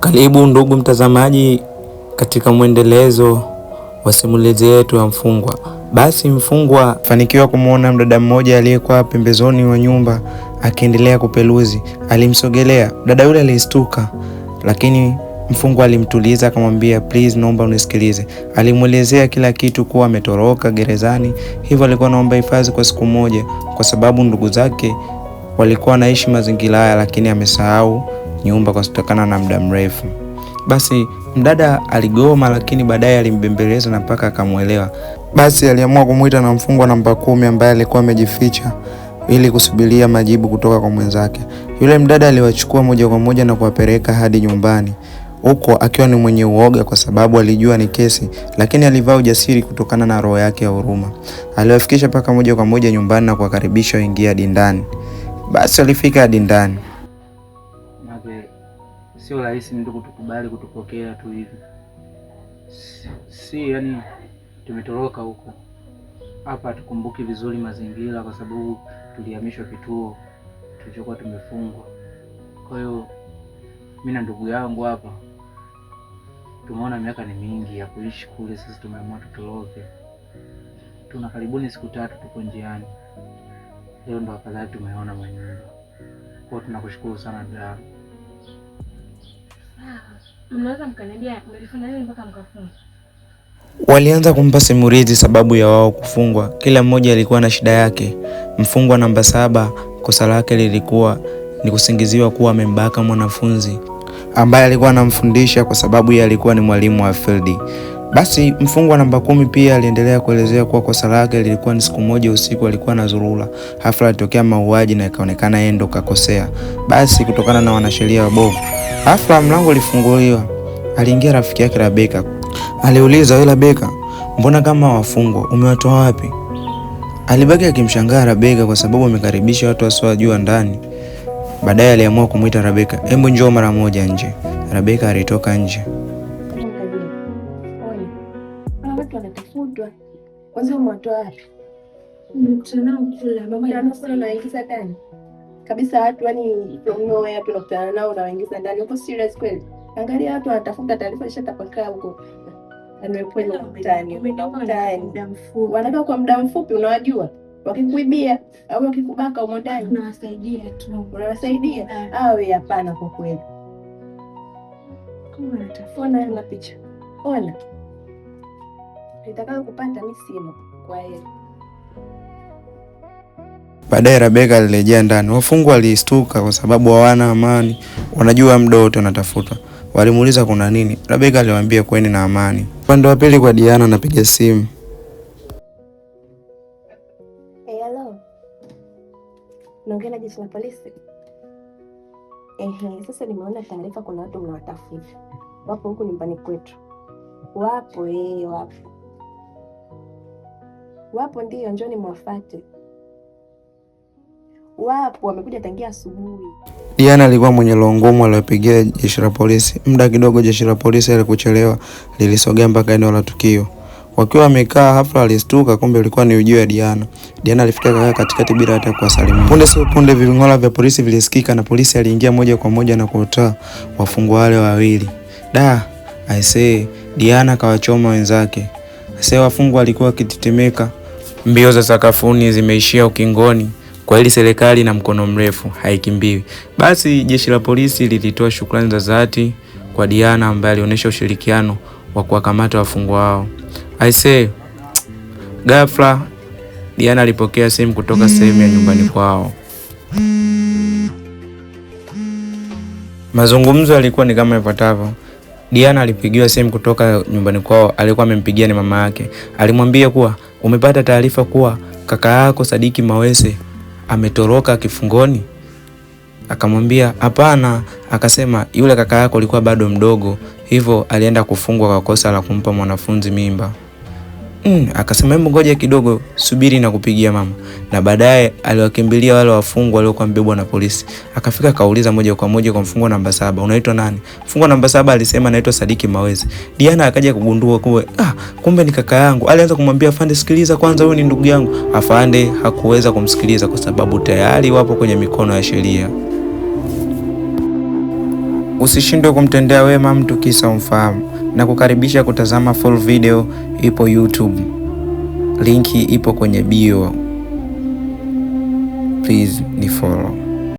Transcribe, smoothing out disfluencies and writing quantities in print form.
Karibu ndugu mtazamaji katika mwendelezo wa simulizi yetu ya Mfungwa. Basi Mfungwa fanikiwa kumuona mdada mmoja aliyekuwa pembezoni wa nyumba akiendelea kupeluzi. Alimsogelea. Dada yule alistuka, lakini Mfungwa alimtuliza akamwambia, please naomba unisikilize. Alimuelezea kila kitu, kuwa ametoroka gerezani, hivyo alikuwa anaomba hifadhi kwa siku moja kwa sababu ndugu zake walikuwa wanaishi mazingira haya, lakini amesahau nyumba kwa kutokana na muda mrefu. Basi mdada aligoma, lakini baadaye alimbembeleza na mpaka akamuelewa. Basi aliamua kumuita na Mfungwa namba 10 ambaye alikuwa amejificha ili kusubiria majibu kutoka kwa mwenzake. Yule mdada aliwachukua moja kwa moja na kuwapeleka hadi nyumbani, huko akiwa ni mwenye uoga kwa sababu alijua ni kesi, lakini alivaa ujasiri kutokana na roho yake ya huruma. Aliwafikisha paka moja kwa moja nyumbani na kuwakaribisha waingie hadi ndani. Basi alifika hadi ndani. Sio rahisi mtu kutukubali kutupokea tu hivi. Yani tumetoroka huko. Hapa tukumbuki vizuri mazingira kwa sababu tulihamishwa kituo tulichokuwa tumefungwa. Kwa hiyo mimi na ndugu yangu hapa tumeona miaka ni mingi ya kuishi kule, sisi tumeamua tutoroke. Tuna karibuni siku 3 tuko njiani. Leo ndo afadhali tumeona manyumba. Kwa tunakushukuru sana dada. Mnaweza mkaniambia mlifanya nini mpaka mkafungwa? Walianza kumpa simulizi sababu ya wao kufungwa. Kila mmoja alikuwa na shida yake. Mfungwa namba 7 kosa lake lilikuwa ni kusingiziwa kuwa amembaka mwanafunzi ambaye alikuwa anamfundisha kwa sababu yeye alikuwa ni mwalimu wa field. Basi mfungwa namba 10 pia aliendelea kuelezea kuwa kosa lake lilikuwa ni siku moja usiku alikuwa anazurura. Hafla ilitokea mauaji na ikaonekana yeye ndo kakosea. Basi kutokana na wanasheria wabovu, hafla mlango ulifunguliwa. Aliingia rafiki yake Rebeka. Aliuliza, wewe Rebeka, mbona kama wafungwa umewatoa wapi? Alibaki akimshangaa Rebeka kwa sababu amekaribisha watu wasiojua ndani. Baadaye aliamua kumuita Rebeka, hebu njoo mara moja nje. Rebeka alitoka nje. Watu wanatafutwa. Kwanza umewatoa wapi? Mkutana kula mama yanasema naingiza ndani. Kabisa watu yani ndio hapo nakutana nao na waingiza ndani. Uko serious kweli? Angalia watu wanatafuta taarifa ishatapakaa huko. Anayekwenda mtaani, muda mfupi. Wanakaa kwa muda mfupi, unawajua. Wakikuibia au wakikubaka umo ndani, unawasaidia tu. Unawasaidia? Hapana kwa kweli. Kama natafona na picha. Ona. Nitakao kupata mimi simu kwa hiyo. Baadaye Rebeka alirejea ndani. Wafungwa walistuka kwa sababu hawana amani. Wanajua muda wote wanatafutwa. Walimuuliza kuna nini? Rebeka aliwaambia kweni na amani. Upande wa pili kwa Diana anapiga simu. Hello. Naongea na jeshi la polisi. Sasa nimeona taarifa kuna watu mnawatafuta. Wapo huko nyumbani kwetu. Wapo Wapo ndio, njoni muwafuate. Wapo wamekuja tangia asubuhi. Diana alikuwa mwenye roho ngumu, aliyopigia jeshi la polisi. Muda kidogo jeshi la polisi alikuchelewa, lilisogea mpaka eneo la tukio. Wakiwa wamekaa hafla alistuka, kumbe ilikuwa ni ujio wa Diana. Diana alifika katikati bila hata kuwasalimia. Punde sio punde ving'ola vya polisi vilisikika na polisi aliingia moja kwa moja na kutoa wafungwa wale wawili. Diana kawachoma wenzake. Wafungwa alikuwa akitetemeka. Mbio za sakafuni zimeishia ukingoni. Kwa hili serikali na mkono mrefu haikimbiwi. Basi jeshi la polisi lilitoa shukrani za dhati kwa Diana ambaye alionyesha ushirikiano wa kuwakamata wafungwa wao. Ghafla Diana alipokea simu kutoka sehemu ya nyumbani kwao. Mazungumzo yalikuwa ni kama ifuatavyo. Diana alipigiwa simu kutoka nyumbani kwao, alikuwa amempigia ni mama yake. Alimwambia kuwa umepata taarifa kuwa kaka yako Sadiki Mawese ametoroka kifungoni? Akamwambia hapana. Akasema yule kaka yako alikuwa bado mdogo, hivyo alienda kufungwa kwa kosa la kumpa mwanafunzi mimba. Akasema hebu ngoja kidogo, subiri na kupigia mama. Na baadaye aliwakimbilia wale wafungwa waliokuwa mbebwa na polisi. Akafika akauliza moja kwa moja kwa mfungwa namba 7, unaitwa nani? Mfungwa namba 7 alisema naitwa Sadiki Mawese. Diana akaja kugundua kuwa kumbe ni kaka yangu. Alianza kumwambia afande, sikiliza kwanza, huyu ni ndugu yangu. Afande hakuweza kumsikiliza kwa sababu tayari wapo kwenye mikono ya sheria. Usishindwe kumtendea wema mtu kisa umfahamu, na kukaribisha kutazama full video ipo YouTube. Linki ipo kwenye bio. Please ni follow.